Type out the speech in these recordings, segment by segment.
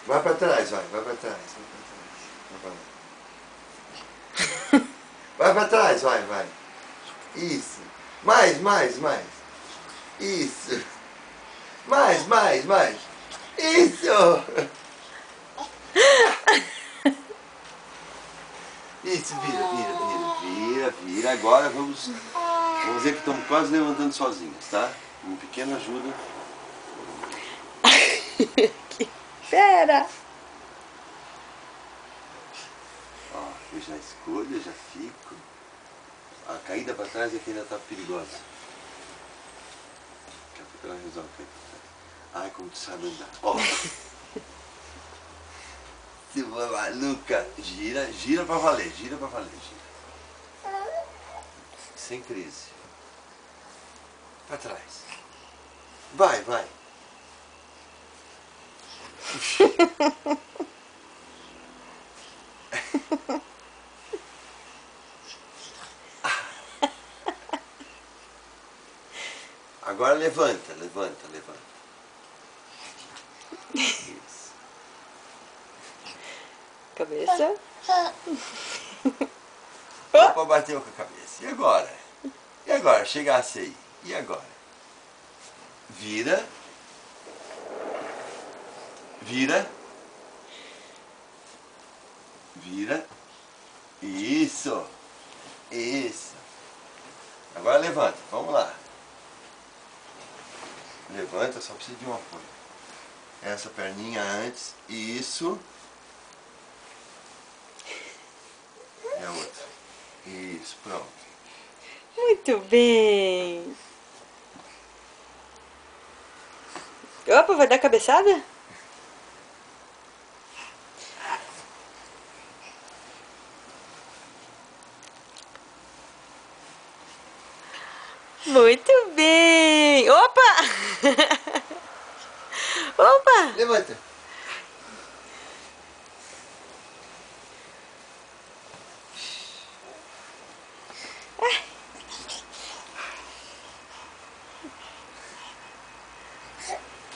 Vai pra trás, vai pra trás. Vai pra trás, vai. Isso. Mais. Isso. Mais. Isso. Isso, vira. Agora vamos ver que estamos quase levantando sozinhos, tá? Uma pequena ajuda. Que fera! Ó, eu já escolho, eu já fico. A caída para trás é que ainda tá perigosa. Daqui a pouco ela resolve cair pra trás. Ai, como tu sabe andar. Ó. Sua maluca. Gira pra valer, gira. Sem crise. Pra trás. Vai. Agora levanta. Isso. Cabeça. Opa, bateu com a cabeça. E agora? Chegasse aí. E agora? Vira. Isso. Agora levanta. Vamos lá. Levanta, só precisa de um apoio. Essa perninha antes. Isso. E a outra. Isso, pronto. Muito bem. Opa, vai dar cabeçada? Muito bem. Opa! Opa! Levanta.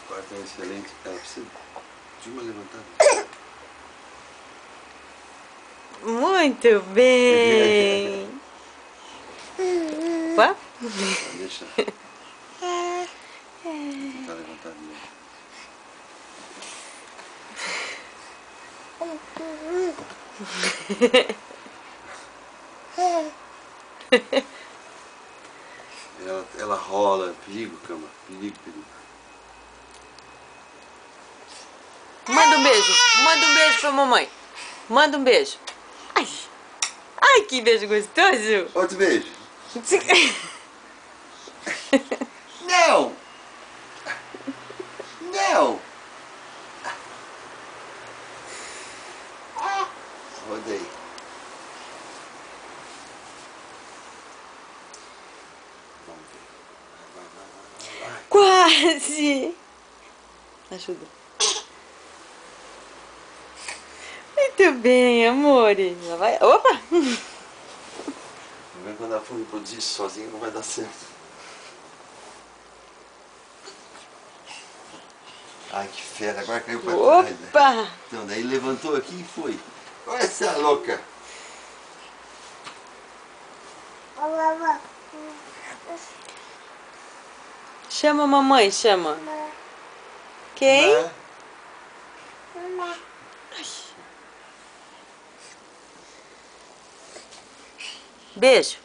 Agora tá excelente. Ela precisa de uma levantada. Muito bem. Opa! Deixa. Vou tentar levantar de novo. Ela rola. Perigo, cama. Perigo. Manda um beijo pra mamãe. Manda um beijo. Ai, que beijo gostoso. Outro beijo. Não! Rodei. Vamos ver. Vai. Quase. Ajuda. Muito bem, amores. Lá vai. Opa! Quando ela for reproduzir isso sozinha não vai dar certo. Ai, que fera, agora caiu pra trás. Né? Opa! Então, daí levantou aqui e foi. Olha essa louca. Chama a mamãe, chama. Quem? Beijo.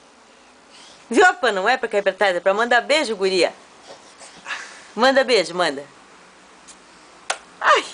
Viu? Opa, não é pra cair pra trás, é pra mandar beijo, guria. Manda beijo, manda. Ai!